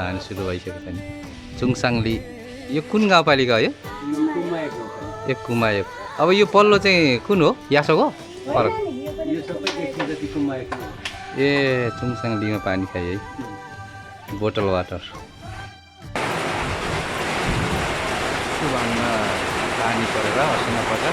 हानी सुरु भइसकेको छ नि। चुङसाङली यो कुन गाउँपालिका हो यो? एक कुमायक। अब यो पल्लो चाहिँ कुन हो? यासोक हो? फरक ए चुङसाङलीमा पानी खाए है, बोतल वाटर। सुभाङमा पानी परेर असिना पर्छ।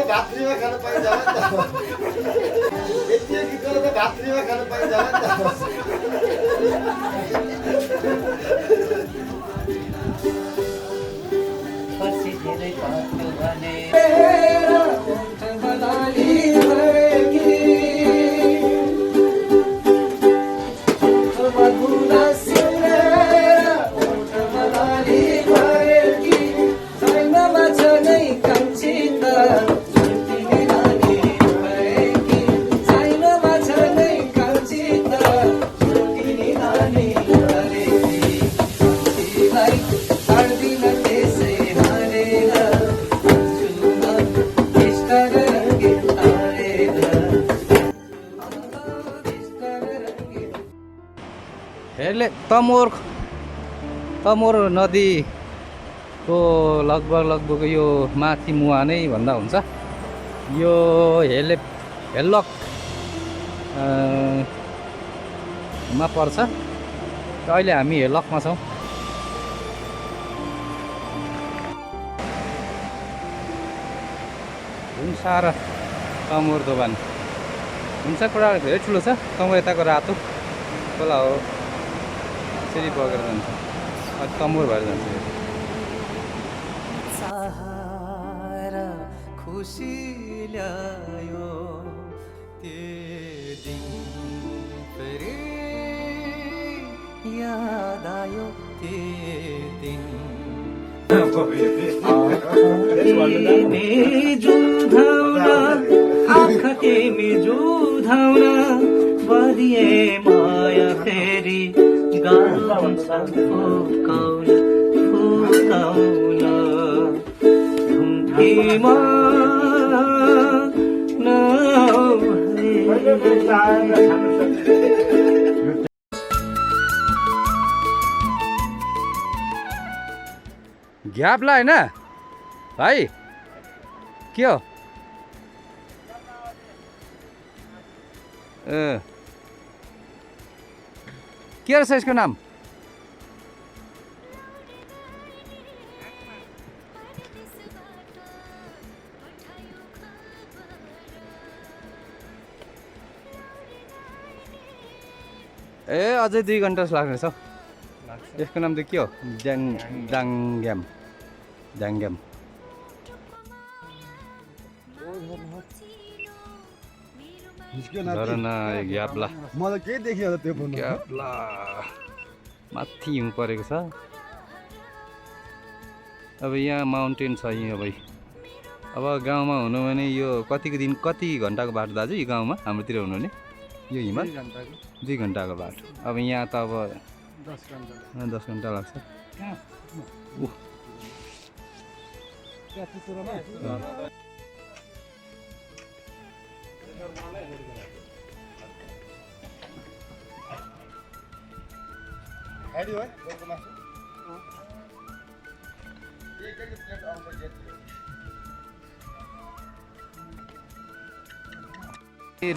भातृमा खान पाइन्छ यति गीत गरेर भातृमा खान पाइन्छ हेरले तमोर नदीको लगभग यो माथि मुहा नै भन्दा हुन्छ। यो हेलक मा पर्छ। अहिले हामी हेलकमा छौँ। हुन्सा र तमोर दोभान हुन्छ कुरा धेरै ठुलो छ। तमोर यताको रातो खोला हो, यसरी बगेर जान्छ, तमोर भएर जान्छ। सहारा खुसी ल्यायो त्यो दिन, फेरि याद आयो त्यो दिन। तिमी जुधाउन आँखा तिमी जुधाउन बलिए माया फेरि गाउँछ फुकाउन घुम्तीमा ग्याप्ला होइन भाइ, के हो? के रहेछ यसको नाम? ए अझै 2 घन्टा जस्तो लाग्ने छ। यसको नाम त के हो? डाङ्ग्याम। झरना ग्याप्ला। मलाई केही देखियो त्यो फोन ग्याप्ला माथि हिउँ परेको छ। अब यहाँ माउन्टेन छ यहाँ भाइ। अब गाउँमा हुनु भने यो कति घन्टाको बाटो दाजु? यो गाउँमा हाम्रोतिर हुनु भने यो हिमाल 2 घन्टाको बाटो। अब यहाँ त अब 10 घन्टा लाग्छ।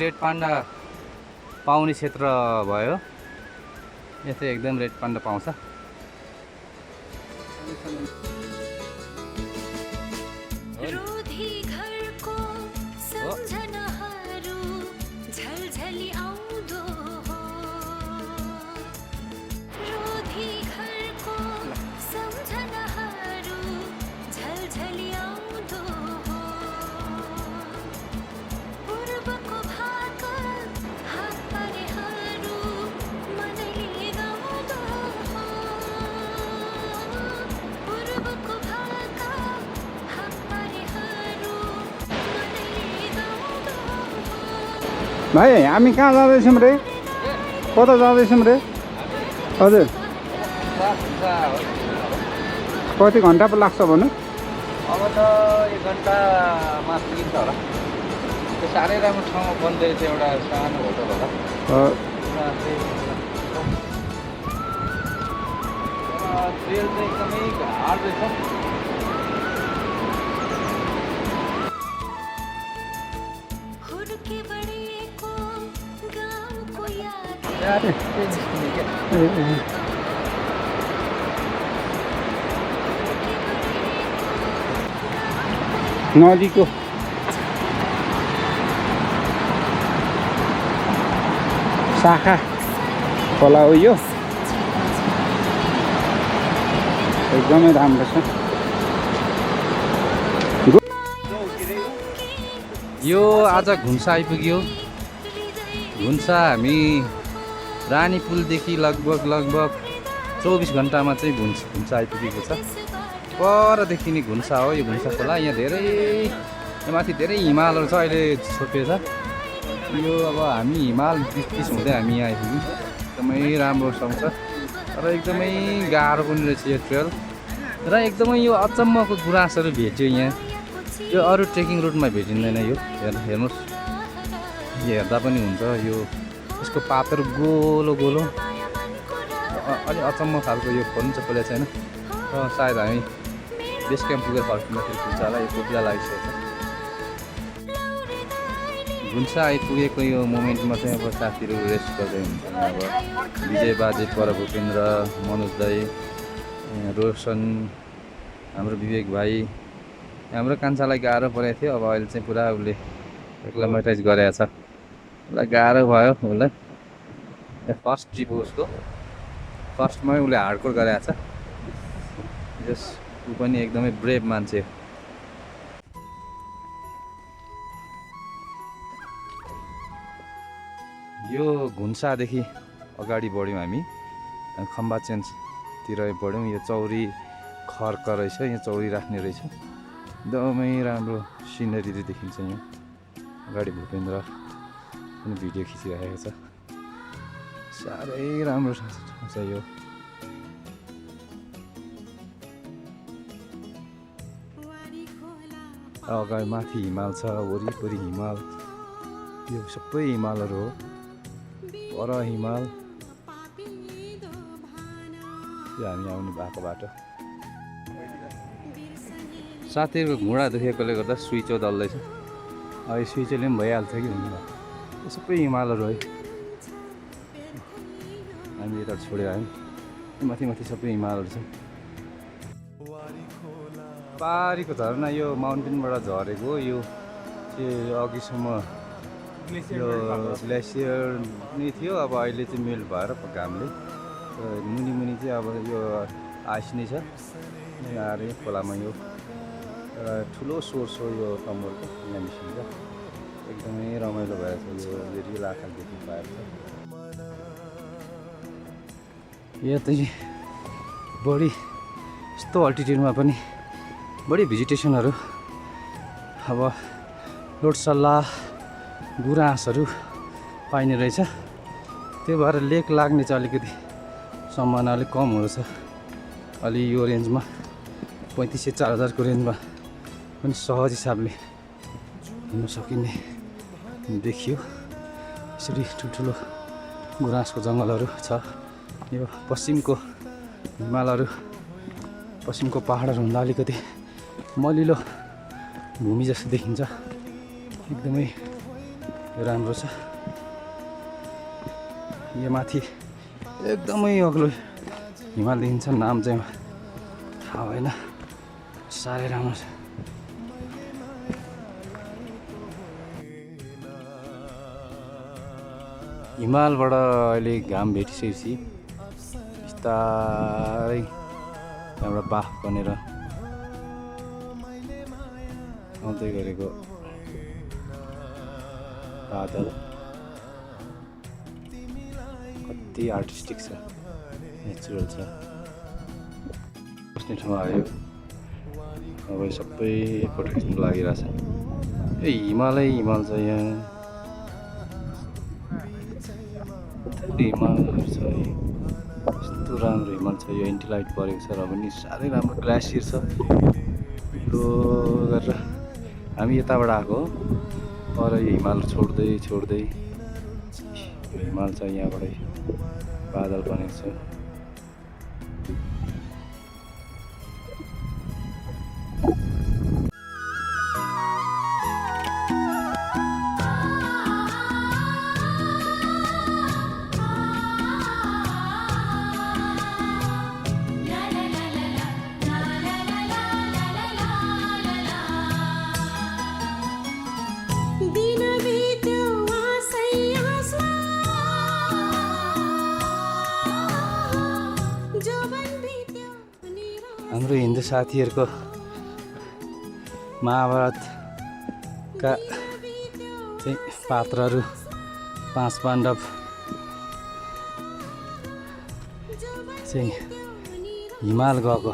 रेड पान्डा पाउने क्षेत्र भयो। यतै एकदम रेड पान्डा पाउँछ। भाइ हामी कहाँ जाँदैछौँ रे? कता जाँदैछौँ रे? हजुर कति घन्टा पो लाग्छ भन्नु? अब त 1 घन्टामा पुगिन्छ होला। त्यो साह्रै राम्रो ठाउँमा बन्दैछ एउटा सानो होटल होला। ट्रेल चाहिँ एकदमै हार्ड रहेछ। नदीको शाखा खोला हो यो, एकदमै राम्रो छ। यो आज घुम्सा आइपुग्यो। घुम्सा हामी रानी पुलदेखि लगभग 24 घन्टामा चाहिँ घुम्सा आइपुगेको छ। परदेखि नि घुम्सा हो यो घुम्सा खोला। यहाँ धेरै माथि धेरै हिमालहरू छ, अहिले छोपेछ यो। अब हामी हिमाल बिच हुँदै हामी यहाँ आइपुग्यौँ। एकदमै राम्रो ठाउँ छ र एकदमै गाह्रो पनि रहेछ यो ट्रेल। र एकदमै यो अचम्मको गुराँसहरू भेट्यो यहाँ। यो अरू ट्रेकिङ रुटमा भेटिँदैन यो। हेर्नुहोस्, हेर्दा पनि हुन्छ। यो यसको पातहरू गोलो गोलो, अलि अचम्म खालको। यो खोल्नु चाहिँ खोलेको छैन र सायद हामी बेस क्याम्प पुगेर फर्किँदाखेरि पुग्छ होला। यो कोपिला लागिसकेको छ। घुम्सा आइपुगेको यो मोमेन्टमा चाहिँ अब साथीहरू रेस्ट गर्दै हुन्छ। अब विजय बाजे, पर भूपेन्द्र, मनोज दाई, रोशन, हाम्रो विवेक भाइ, हाम्रो कान्छालाई गाह्रो परेको थियो। अब अहिले चाहिँ पुरा उसले एक्लामेटाइज गरेको छ। उसलाई गाह्रो भयो। उसलाई फर्स्ट ट्रिप हो उसको। फर्स्टमै उसले हार्डकोर गरेको छ। जस ऊ पनि एकदमै ब्रेभ मान्छे। यो घुन्सादेखि अगाडि बढ्यौँ हामी, खम्बा चेन्जतिर बढ्यौँ। यो चौरी खर्क रहेछ, यहाँ चौरी राख्ने रहेछ। एकदमै राम्रो सिनरीहरू देखिन्छ यहाँ। अगाडि भूपेन्द्र पनि भिडियो खिचिरहेको छ। साह्रै राम्रो ठाउँ छ यो। अगाडि माथि हिमाल छ, वरिपरि हिमाल। यो सबै हिमालहरू हो। पर हिमाल यो हामी आउने भएको बाटो। साथीहरूको घुँडा दुखेकोले गर्दा स्विचो दल्दैछ। अब यो स्विचोले पनि भइहाल्छ कि भन्नु। यो सबै हिमालहरू है। हामी यता छोडेर आयौँ। माथि माथि सबै हिमालहरू छ। पारीको झरना यो माउन्टेनबाट झरेको। यो चाहिँ अघिसम्म यो ग्लेसियर नै थियो। अब अहिले चाहिँ मेल्ट भएर घामले मुनि मुनि चाहिँ अब यो आइस नै छ। आएर यो खोलामा यो एउटा ठुलो सोर्स हो यो कम्बरको। यहाँ निस्किन्छ। एकदमै रमाइलो भएछ। यो रियल आँखा देख्नु पाएको छ। यहाँ चाहिँ बढी यस्तो अल्टिट्युडमा पनि बढी भेजिटेसनहरू, अब लोटसल्ला, गुराँसहरू पाइने रहेछ। त्यो भएर लेक लाग्ने चाहिँ अलिकति सम्भावना अलिक कम हुँदछ। अलि यो रेन्जमा 3500-4000 को रेन्जमा पनि सहज हिसाबले हिँड्न सकिने देखियो। यसरी ठुल्ठुलो गुराँसको जङ्गलहरू छ। यो पश्चिमको हिमालहरू, पश्चिमको पहाडहरू हुँदा अलिकति मलिलो भूमि जस्तो देखिन्छ। एकदमै राम्रो छ। यो माथि एकदमै अग्लो हिमाल देखिन्छ। नाम चाहिँ थाहा भएन। साह्रै राम्रो छ। हिमालबाट अहिले घाम भेटिसकेपछि बिस्तारै त्यहाँबाट बाफ बनेर आउँदै गरेको बादल कति आर्टिस्टिक छ, नेचुरल छ। बस्ने ठाउँ आयो। अब सबै फोटो खिच्नु लागिरहेछ। ए हिमालै हिमाल छ यहाँ। हिमालहरू छ है, यस्तो राम्रो हिमाल छ। यो एन्टिलाइट परेको छ र पनि साह्रै राम्रो ग्लासियर छ। ठुलो गरेर हामी यताबाट आएको हो, तर यो हिमाल छोड्दै छोड्दै यो हिमाल छ, यहाँबाटै बादल बनेको छ। हाम्रो हिन्दू साथीहरूको महाभारतका चाहिँ पात्रहरू 5 पाण्डव चाहिँ हिमाल गएको,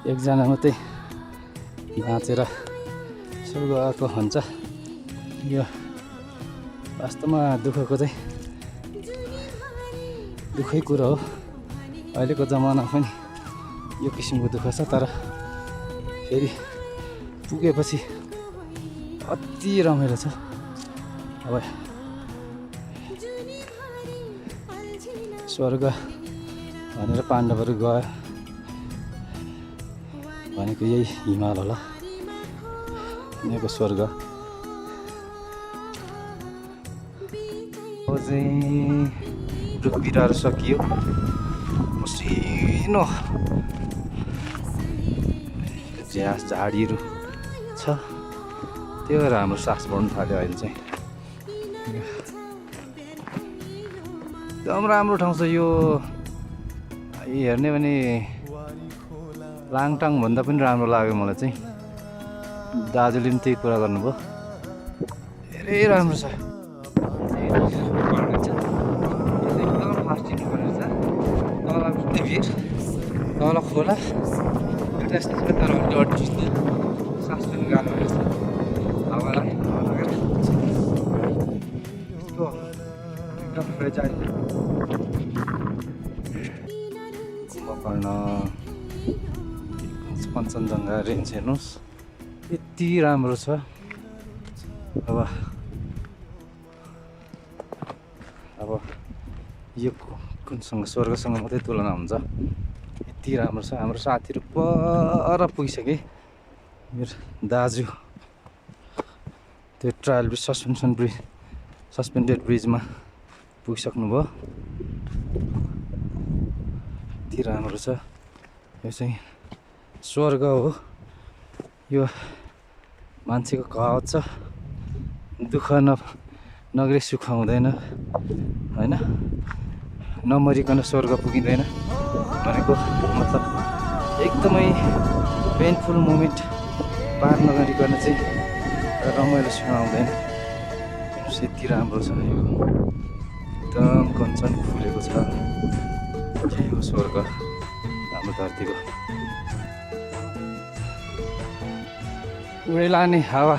एकजना मात्रै बाँचेर स्वर्ग गएको हुन्छ। यो वास्तवमा दुःखको चाहिँ दुःखै कुरो हो। अहिलेको जमाना पनि यो किसिमको दुःख छ, तर फेरि पुगेपछि अति रमाइलो छ। अब स्वर्ग भनेर पाण्डवहरू गयो भनेको यही हिमाल होला, यहाँको स्वर्ग। अब चाहिँ रुख बिरुवाहरू सकियो, मसिनो झ्यास झाडीहरू छ, त्यो भएर हाम्रो सास बढ्नु थाल्यो अहिले चाहिँ। एकदम राम्रो ठाउँ छ यो। हेर्ने भने लाङटाङ भन्दा पनि राम्रो लाग्यो मलाई चाहिँ। दाजुले पनि त्यही कुरा गर्नुभयो, धेरै राम्रो छ। एकदम फास्ट हिँड्नुपर्ने छ। तल उस्तै भिड, तल खोला, एउटा यस्तो छ, तर डट जस्तो सास पनि गाह्रो रहेछ हावालाई लगेर। यस्तो एकदम फ्रेजाइल। कुम्भकर्ण, कञ्चनजङ्घा रेन्ज हेर्नुहोस्, यति राम्रो छ। अब यो कुनसँग स्वर्गसँग मात्रै तुलना हुन्छ, यति राम्रो छ। हाम्रो साथीहरू पर पुगिसके। मेरो दाजु त्यो ट्रायल ब्रिज, सस्पेन्डेड ब्रिजमा पुगिसक्नुभयो। यति राम्रो छ। यो चाहिँ स्वर्ग हो। यो मान्छेको कहावत छ, दुःख नगरी सुख हुँदैन होइन, नमरिकन स्वर्ग पुगिँदैन भनेको मतलब एकदमै पेनफुल मोमेन्ट पार नगरिकन चाहिँ रमाइलो सुख आउँदैन। यति राम्रो छ यो, एकदम कञ्चन फुलेको छ। के हो स्वर्ग हाम्रो धरतीको। उडै लाने हावा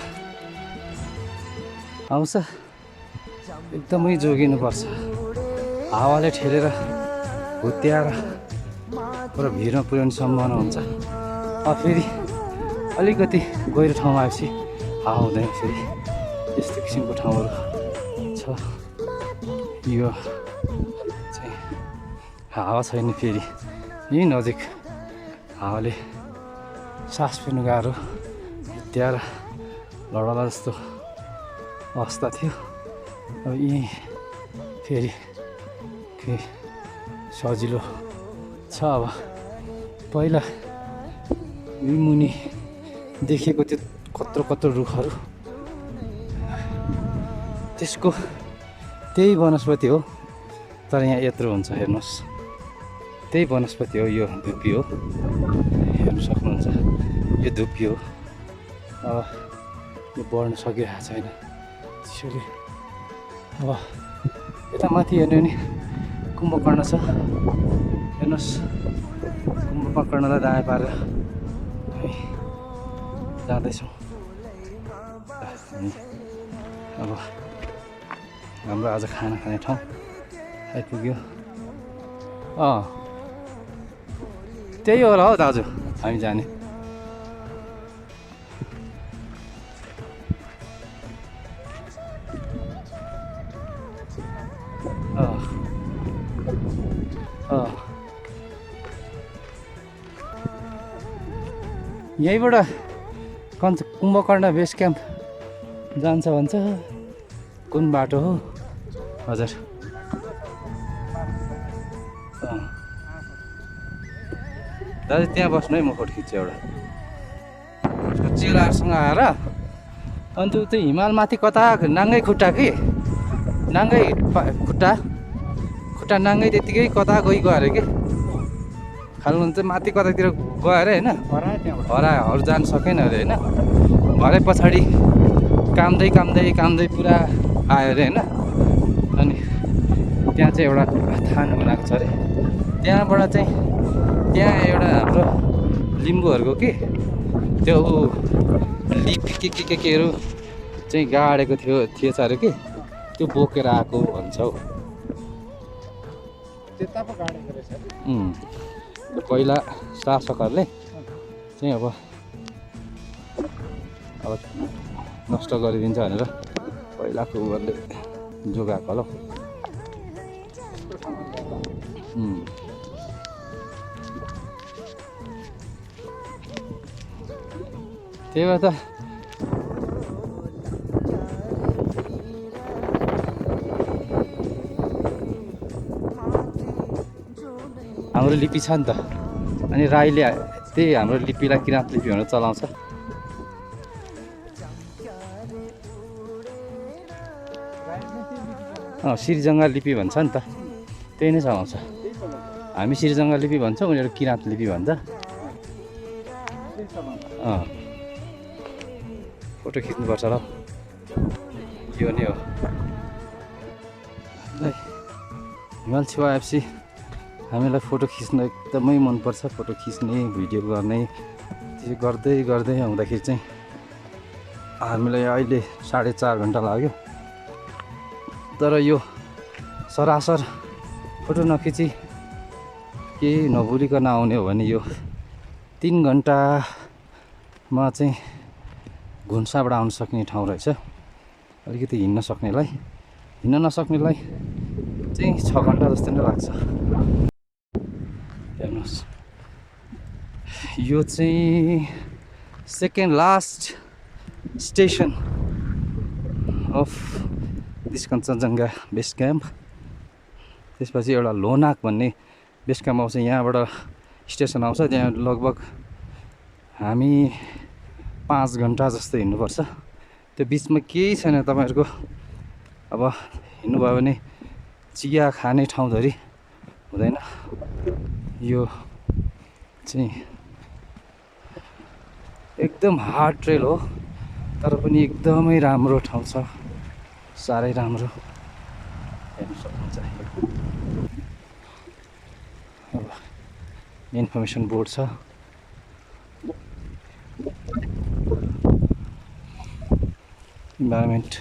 आउँछ, एकदमै जोगिनुपर्छ। हावाले ठेलेर हुत्याएर पुरा भिरमा पुर्याउने सम्भावना हुन्छ। फेरि अलिकति गहिरो ठाउँमा आएपछि हावा हुँदैन। फेरि यस्तो किसिमको ठाउँहरू छ। यो चाहिँ हावा छैन, फेरि यहीँ नजिक हावाले सास फेर्नु गाह्रो, हुत्याएर लडला जस्तो अवस्था थियो। अब यहीँ फेरि सजिलो छ। अब पहिला मुनि देखेको त्यो कत्रो कत्रो रुखहरू, त्यसको त्यही वनस्पति हो, तर यहाँ यत्रो हुन्छ हेर्नुहोस्। त्यही वनस्पति हो, यो धुप्पी हो, हेर्नु सक्नुहुन्छ। यो धुप्पी हो। अब यो बढ्न सकिरहेको छैन त्यसैले। अब यता माथि हेर्ने भने कुम्भकर्ण छ, हेर्नुहोस्। कुम्भकर्णलाई दायाँ पारेर हामी जाँदैछौँ। अब हाम्रो आज खाना खाने ठाउँ आइपुग्यो। त्यही होला हौ दाजु हामी जाने। यहीँबाट कुम्भकर्ण बेस क्याम्प जान्छ भन्छ। कुन बाटो हो? हजुर दाजु त्यहाँ बस्नु है, म फोटो खिच्छु एउटा। उसको चेलाहरूसँग आएर अनि त्यो हिमालमाथि कता नाङ्गै खुट्टा कि नाङ्गै खुट्टा नाङ्गै त्यत्तिकै कता गइगयो अरे कि खालमा चाहिँ माथि कतातिर गयो अरे होइन, हरायो अरू जानु सकेन अरे होइन। भरे पछाडि कामदै पुरा आयो अरे होइन। अनि त्यहाँ चाहिँ एउटा थान बनाएको छ अरे। त्यहाँबाट चाहिँ त्यहाँ एउटा हाम्रो लिम्बूहरूको के त्यो लिपी केहरू चाहिँ गाडेको थिएछ अरे कि त्यो बोकेर आएको भन्छ हौ। पहिला शासकहरूले चाहिँ अब नष्ट गरिदिन्छ भनेर पहिलाको उहरूले जोगाएको होला। त्यही भएर त हाम्रो लिपि छ नि त, अनि राईले त्यही हाम्रो लिपिलाई किराँत लिपि भनेर चलाउँछ। श्रीजङ्गा लिपि भन्छ नि त, त्यही नै चलाउँछ। हामी श्रीजङ्गा लिपि भन्छौँ, उनीहरू किराँत लिपि भन्छ। फोटो खिच्नुपर्छ र यो नै हो। हिमाल छेवा एफसी हामीलाई फोटो खिच्न एकदमै मनपर्छ। फोटो खिच्ने भिडियो गर्ने त्यो गर्दै आउँदाखेरि चाहिँ हामीलाई अहिले 4.5 घन्टा लाग्यो। तर यो सरासर फोटो नखिची केही नभुलिकन आउने हो भने यो 3 घन्टामा चाहिँ घुन्साबाट आउन सक्ने ठाउँ रहेछ। अलिकति हिँड्न नसक्नेलाई चाहिँ 6 घन्टा जस्तो नै लाग्छ। हेर्नुहोस् यो चाहिँ second last station of this Kanchenjunga base camp. त्यसपछि एउटा लोनाक भन्ने बेस क्याम्प आउँछ, यहाँबाट स्टेसन आउँछ। त्यहाँ लगभग हामी 5 घन्टा जस्तो हिँड्नुपर्छ। त्यो बिचमा केही छैन, तपाईँहरूको अब हिँड्नुभयो भने चिया खाने ठाउँधरि हुँदैन। यो चाहिँ एकदम हार्ड ट्रेल हो, तर पनि एकदमै राम्रो ठाउँ छ, साह्रै राम्रो। हेर्नु सक्नुहुन्छ अब इन्फर्मेसन बोर्ड छ। Environment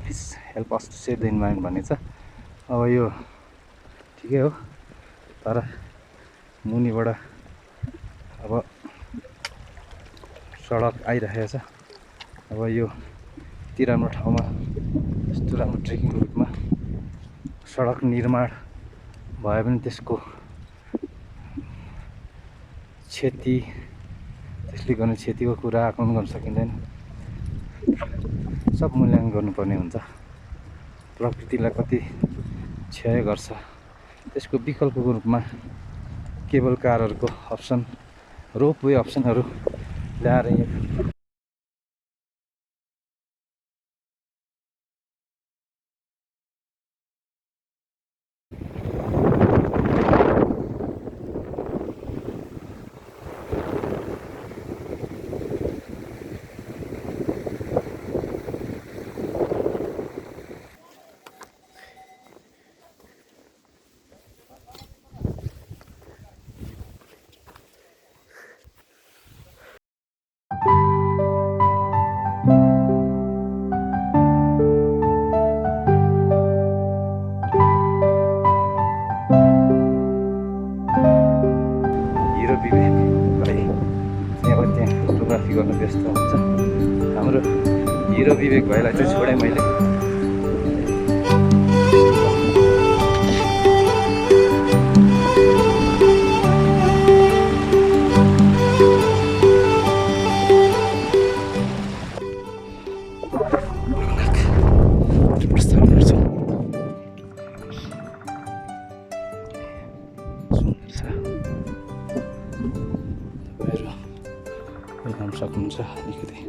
please help us to save the environment भन्ने छ। अब यो ठिकै हो, तर मुनिबाट अब सडक आइरहेको छ। अब यो यति राम्रो ठाउँमा, यस्तो राम्रो ट्रेकिङ रुटमा सडक निर्माण भयो भने त्यसको त्यसले गर्ने क्षतिको कुरा आकलन गर्न सकिँदैन। सब मूल्याङ्कन गर्नुपर्ने हुन्छ। प्रकृतिलाई कति क्षय गर्छ, त्यसको विकल्पको रूपमा केबल कारहरूको अप्सन, रोपवे अप्सनहरू ल्याएर हिरो विवेक भाइ यहाँ त्यहाँ फोटोग्राफी गर्न व्यस्त हुन्छ। हाम्रो हिरो विवेक भाइलाई चाहिँ छोडेँ मैले। प्रस्थान गर्छौँ। सुन्दर छ। तपाईँहरू हेर्न सक्नुहुन्छ अलिकति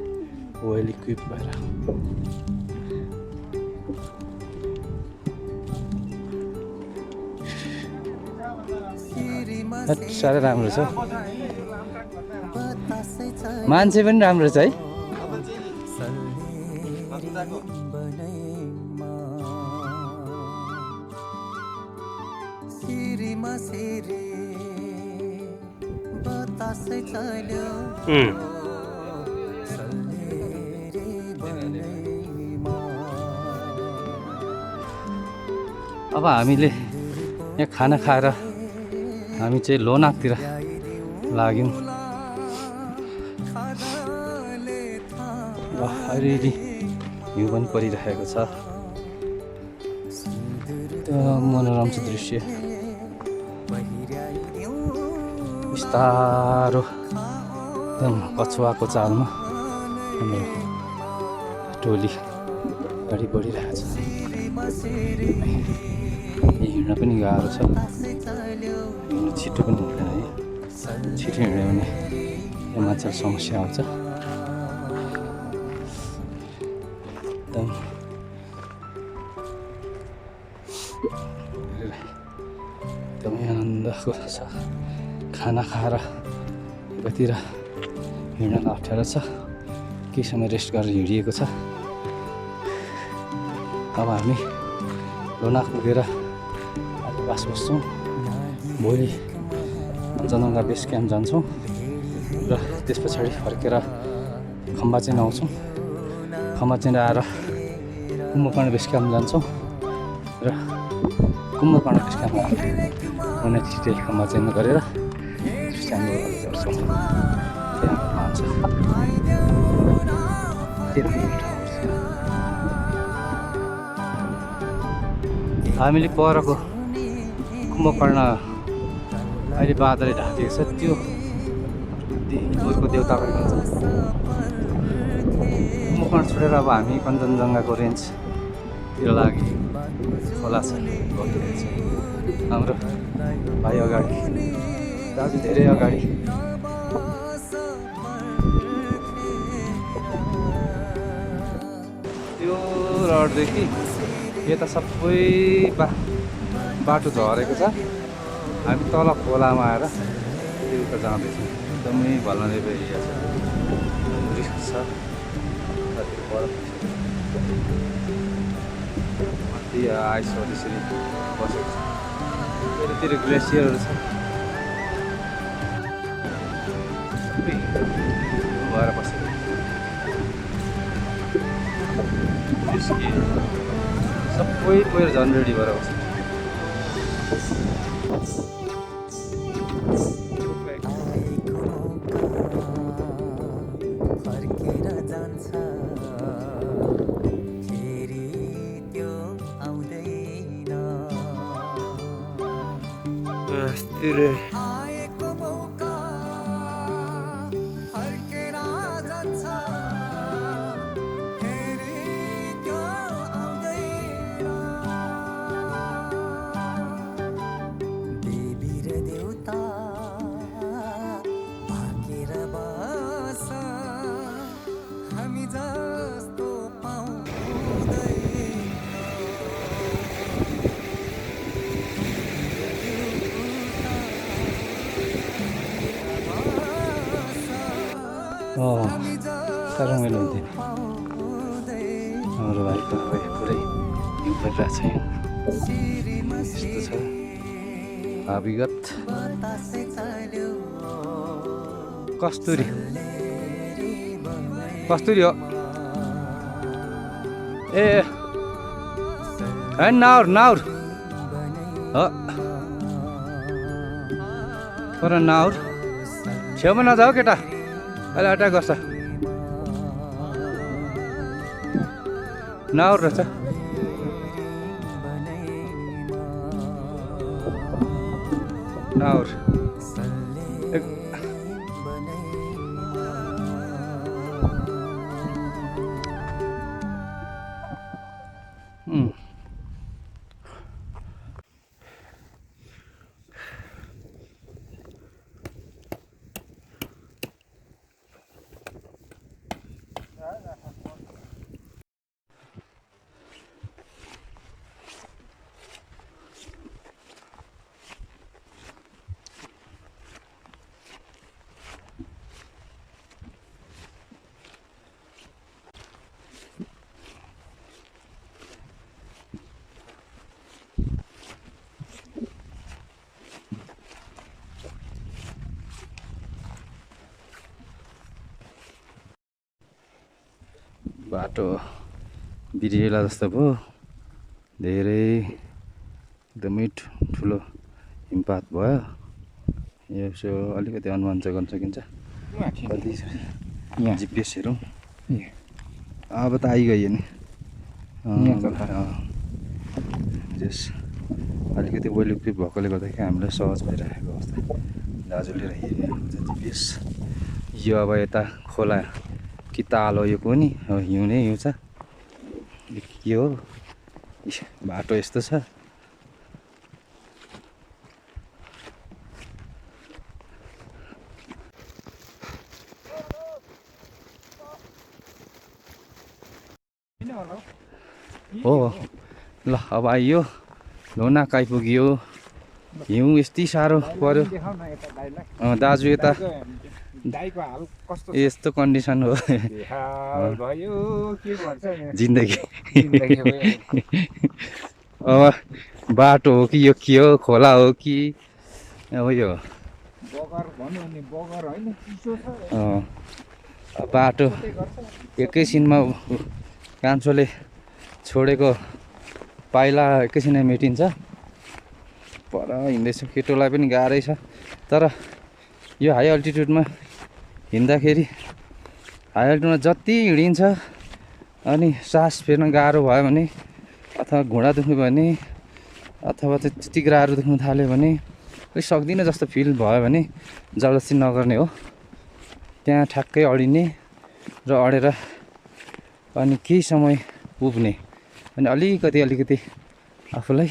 वेल इक्विप भएर। साह्रै राम्रो छ। मान्छे पनि राम्रो छ है। अब हामीले यहाँ खाना खाएर हामी चाहिँ लोनाकतिर लाग्यौँ। अलिअलि हिउँ पनि परिरहेको छ। मनोरम छ दृश्य। बिस्तारो एकदम कछुवाको चालमा हाम्रो टोली अगाडि बढिरहेको छ। हिँड्न पनि गाह्रो छ। हिँड्नु छिटो पनि हुँदैन है। छिटो हिँड्यो भने यो मान्छेको समस्या आउँछ। एकदमै आनन्दको छ। खाना खाएर एकातिर हिँड्न अप्ठ्यारो छ। केही समय रेस्ट गरेर हिँडिएको छ। अब हामी लोनाक पुगेर आज बास बस्छौँ। भोलि कञ्चनजङ्घा बेस क्याम्प जान्छौँ र त्यस पछाडि फर्केर खम्बाचेन आउँछौँ। खम्बाचेन आएर कुम्भकर्ण बेस क्याम्प जान्छौँ र कुम्भकर्ण बेस क्याम्पमा डिटेल खम्बाचेन गरेर हामी गर्छौँ। हामीले परको कुम्भकर्ण अहिले बादलले ढाकेको छ। त्यो गोरको देउताको भन्छ। कुम्भकर्ण छोडेर अब हामी कञ्चनजङ्घाको रेन्जतिर लागि खोला छ गइरहेको छ। हाम्रो भाइ अगाडि, दाजु धेरै अगाडि। त्यो रडदेखि यता सबै बाटो झरेको छ। हामी तल खोलामा आएर उता जाँदैछौँ। एकदमै भल्नरेबल एरिया छ। रिस्क छ। माथि आइसहरू त्यसरी बसेको छ। यतातिर ग्लेसियरहरू छ। सबै भएर बसेको सबै पहिरो झन् रेडी भएर बस्छ। साह्रो रमाइलो हुन्थ्यो। हाम्रो भाइको पुरै हिउँ परिरहेको छ। यस्तो छ विगत। कस्तुरी कस्तुरी हो ए होइन नाउर नाउर हो पर नाउर छेउमा नजाऊ केटा, अहिले अट्याक गर्छ। नआउर रहेछ। नआउर। बाटो बिरेला जस्तो भयो, धेरै एकदमै ठुलो हिमपात भयो। यसो अलिकति अनुमान चाहिँ गर्न सकिन्छ। कति जिपिएस हेरौँ। अब त आइगयो नि। जस अलिकति वेलुक्ति भएकोले गर्दाखेरि हामीलाई सहज भइरहेको अवस्था। दाजुले हेरिरहेको छ जिपिएस। यो अब यता खोला कि ताल हो यो कुनी हिउँ नै हिउँ छ। के हो बाटो यस्तो छ। हो ल अब आइयो, लोनाक आइपुग्यो। हिउँ यति साह्रो पर्यो। दाजु यता दाइको हाल कस्तो यस्तो कन्डिसन हो भयो के भन्छ जिन्दगी। अब बाटो हो कि यो के हो, खोला हो कि अब यो बगर भन्यो भने बगर होइन चिसो छ। बाटो एकैछिनमा कान्छोले छोडेको पाइला एकैछिनमा मेटिन्छ। पर हिँड्दैछ, केटोलाई पनि गाह्रै छ। तर यो हाई अल्टिट्युडमा हिँड्दाखेरि हाई अल्टिट्युडमा जति हिँडिन्छ अनि सास फेर्न गाह्रो भयो भने अथवा घुँडा दुख्नु भयो भने अथवा चाहिँ तिग्राहरू दुख्नु थाल्यो भने अलिक सक्दिनँ जस्तो फिल भयो भने जबरजस्ती नगर्ने हो। त्यहाँ ठ्याक्कै अडिने र अडेर अनि केही समय उभिने अनि अलिकति आफूलाई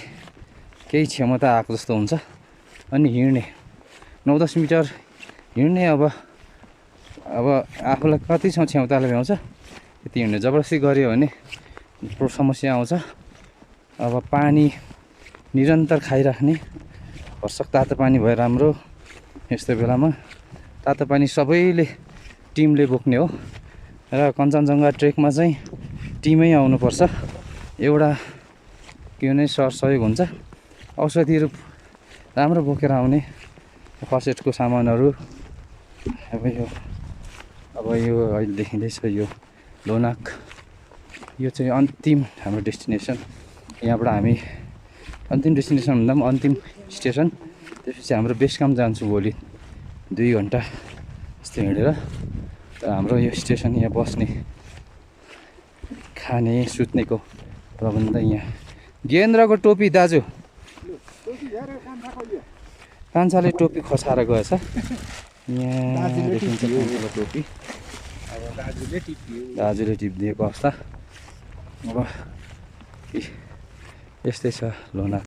केही क्षमता आएको जस्तो हुन्छ। अनि हिँड्ने 9-10 मिटर हिँड्ने। अब आफूलाई कति क्षमताले भ्याउँछ त्यति हिँड्ने। जबरजस्ती गऱ्यो भने समस्या आउँछ। अब पानी निरन्तर खाइराख्ने। भरसक तातो पानी भए राम्रो। यस्तो बेलामा तातो पानी सबैले टिमले बोक्ने हो र कञ्चनजङ्घा ट्रेकमा चाहिँ टिमै आउनुपर्छ। एउटा के भने सहयोग हुन्छ। औषधिहरू राम्रो बोकेर आउने। फर्स्ट एडको सामानहरू। अब यो अहिले देखिँदैछ यो लोनाक। यो चाहिँ अन्तिम हाम्रो डेस्टिनेसन। यहाँबाट हामी अन्तिम डेस्टिनेसन भन्दा पनि अन्तिम स्टेसन। त्यसपछि हाम्रो बेस क्याम्प जान्छु भोलि 2 घन्टा जस्तो हिँडेर। तर हाम्रो यो स्टेसन यहाँ बस्ने खाने सुत्नेको प्रबन्ध यहाँ। गेन्द्रको टोपी दाजु, कान्छाले टोपी खसाएर गएछ। यहाँ देखिन्छ कान्छाको टोपी। दाजुले टिपिदिएको अवस्था। अब यस्तै छ लोनाक।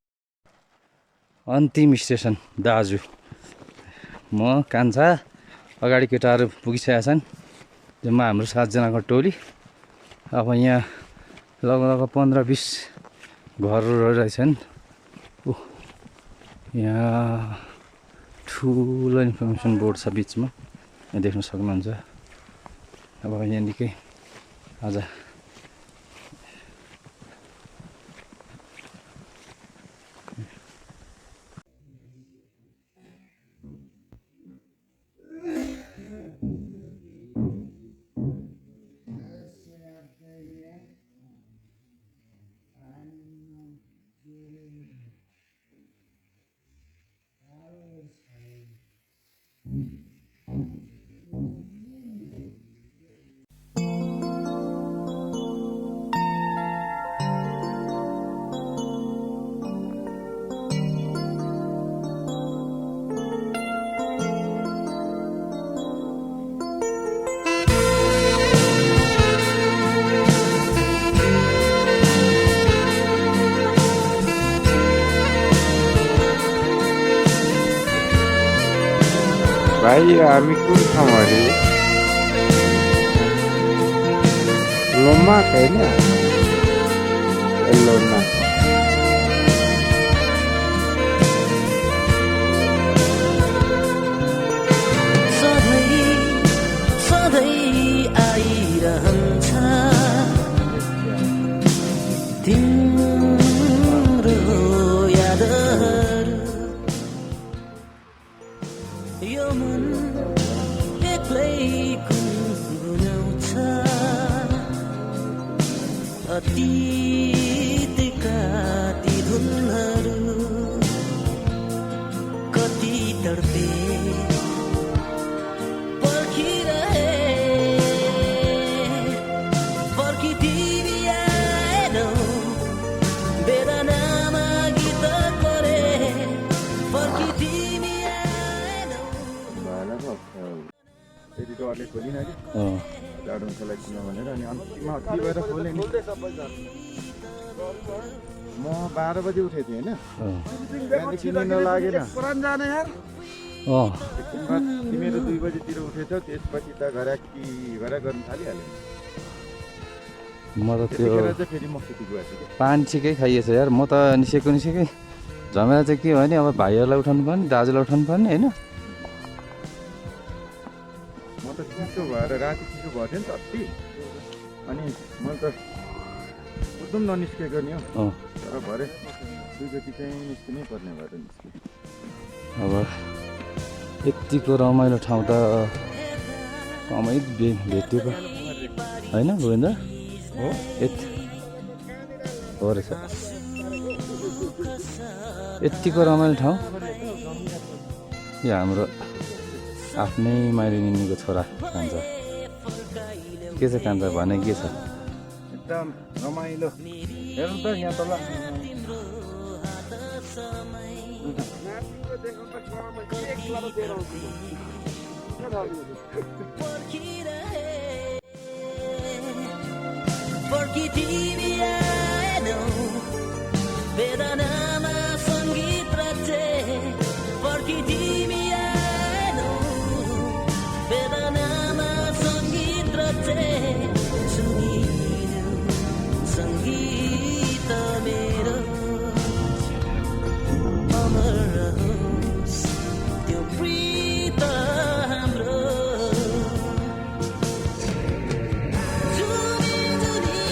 अन्तिम स्टेसन दाजु, म कान्छा, अगाडि केटाहरू पुगिसकेका छन्। जम्मा हाम्रो 7 जनाको टोली। अब यहाँ लगभग 15-20 घरहरू रहेछन्। यहाँ ठुलो इन्फर्मेसन बोर्ड छ बिचमा, यहाँ देख्न सक्नुहुन्छ। अब यहाँ निकै आज भाइ हामी कुन ठाउँ अरे लोमाक होइन लोनाक आइरहन्छ तिम्रो यादहरू यो मन एक्लै गुनगुनाउँछ अतीतका ती धुनहरू कति तडपे त्यति डरले खोलिन कि अँ जाडोको लागि किन भनेर अनि अन्तिममा के भएर खोलेँ नि म 12 बजे उठेको थिएँ होइन त्यहाँदेखि निद्रा लागेन तिमीहरू 2 बजीतिर उठेछौ त्यसपछि त घराकी गर्नु थालिहाल्यो म त त्यो त्यतिखेर चाहिँ फेरि म सुति गएछु कि पानी छिकै खाइएछ यार म त निस्केको झमेला चाहिँ के भयो भने अब भाइहरूलाई उठाउनु पर्ने दाजुलाई उठाउनु पर्ने होइन म त चिसो भएर राति चिसो भएको थियो नि त अस्ति अनि मैले त एकदम ननिस्केको नि हो अँ तर भरे 2 बजी चाहिँ निस्किनै पर्ने भएर निस्केँ अब यतिको रमाइलो ठाउँ त कमै भेट्यो पो होइन गोविन्द हो हो रहेछ यतिको रमाइलो ठाउँ यो हाम्रो आफ्नै माइलिनीको छोरा कान्छ के छ कान्छ भने के छ एकदम रमाइलो हेर्नु त यहाँ तल वेदनामा सङ्गीत रचे वेदनामा सङ्गीत रचे सुनिदेऊ सङ्गीत मेरो अमर रहोस् त्यो प्रीत हाम्रो जुनी जुनी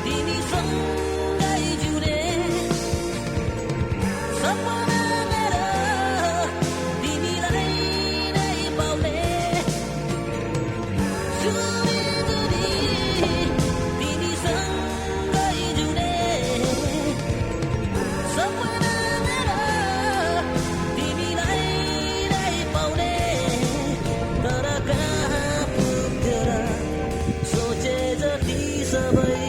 तिमीसँगै जुने सपना मेरो तिमीलाई नै पाउने जुनी जुनी तिमीसँगै जुने सपना मेरो तिमीलाई नै पाउने तर कहाँ पुग्थ्यो र सोचे जति सबै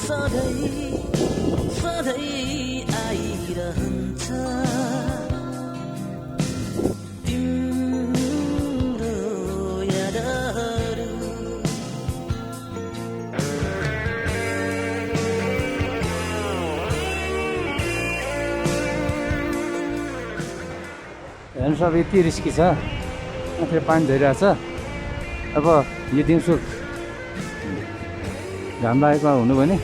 सधैँ आइरहन्छ तिम्रो यादहरू हेर्नु सब यति रिस्की छ फेरि पानी झरिरहेछ अब यो दिउँसो घाम लागेको हुनु भने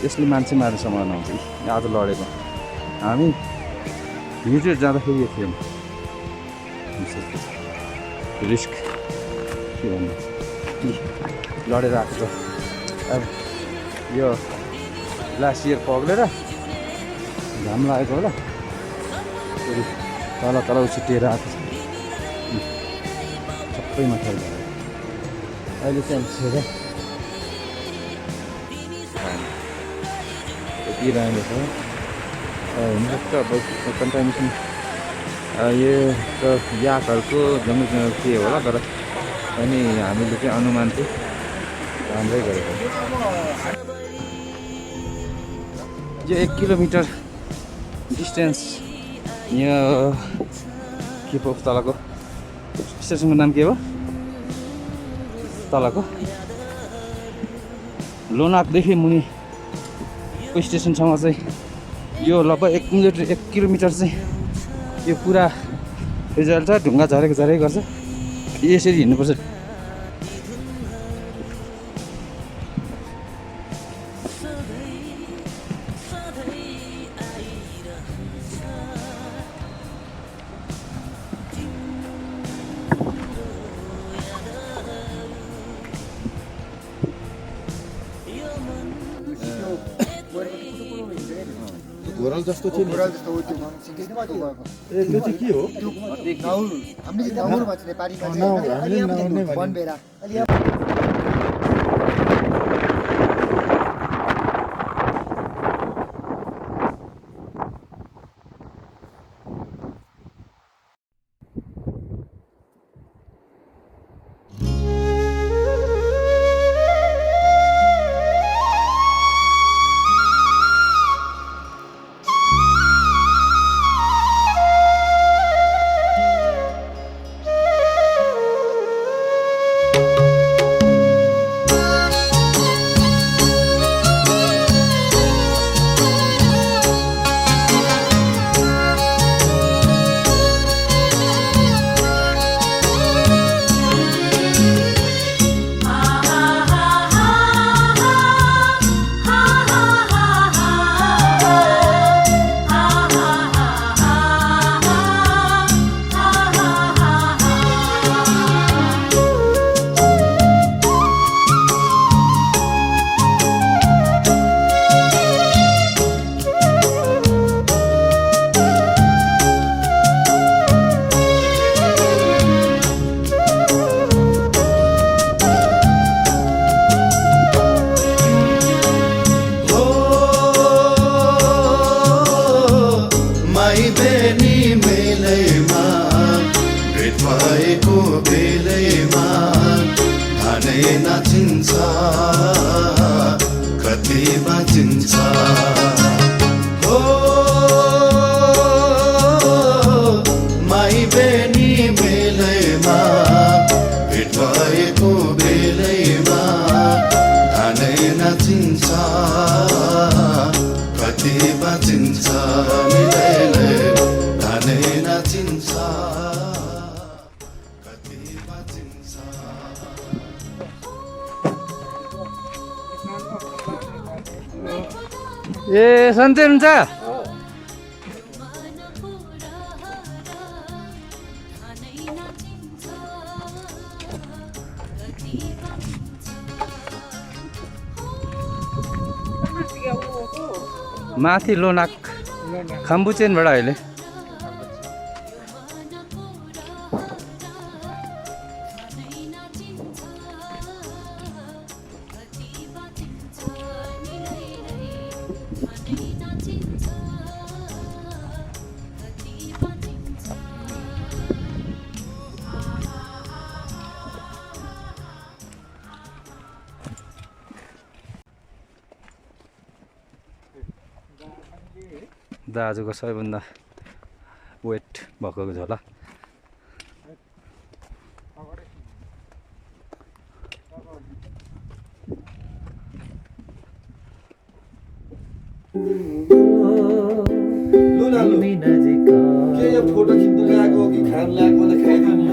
यसले मान्छे मार्ने सम्भावना हुन्छ आज लडेको हामी हिजो जाँदाखेरि यो थियौँ रिस्क के भन्नु लडेर आएको छ अब यो लास्ट इयर पग्लेर घाम लागेको होला फेरि तल तल उछिटिएर आएको छ सबैमा खेल्छ अहिले चाहिँ यति राम्रो छ हुन सक्छ अब कन्टामिनेसन यो त याकहरूको जङ्गल के होला तर अनि हामीले चाहिँ अनुमान चाहिँ राम्रै गरेको यो 1 किलोमिटर डिस्टेन्स यहाँ के पो तलको स्टेसनको नाम के हो तलको लोनाकदेखि मुनिको स्टेसनसम्म चाहिँ यो लगभग 1 किलोमिटर चाहिँ यो पुरा रिजल्ट छ ढुङ्गा झरेको गर्छ यसरी हिँड्नुपर्छ घोरल जस्तो थियो घोरल जस्तो हो त्यो सिक्किम भएको ए त्यो चाहिँ के हो नाउर हामीले चाहिँ नाउर भन्छ नेपालीमा नाउर, चाहिँ हामीले नाउर नै भन्छौँ। वनबेरा अलि ए सन्चै हुन्छ माथि लोनाक खम्बुचेनबाट अहिले दाजुको सबैभन्दा वेट भएको झोला के यो फोटो खिच्नु ल्याएको हो कि खान ल्याएको मलाई खाइदिनु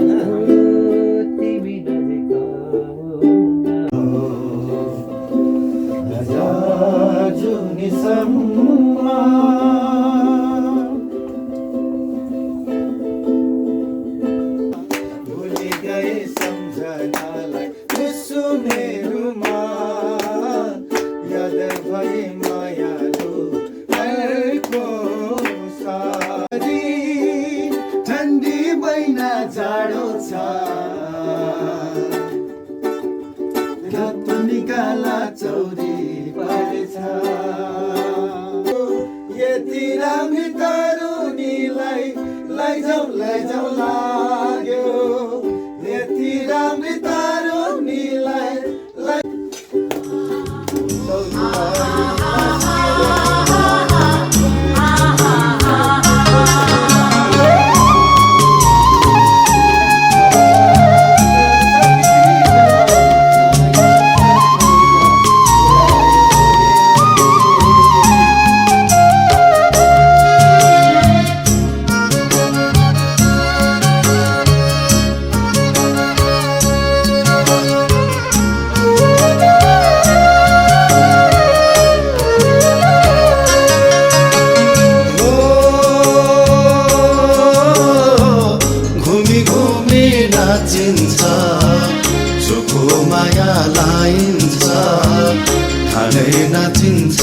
नाचिन्छ चोखो माया लाइन्छ खानै नाचिन्छ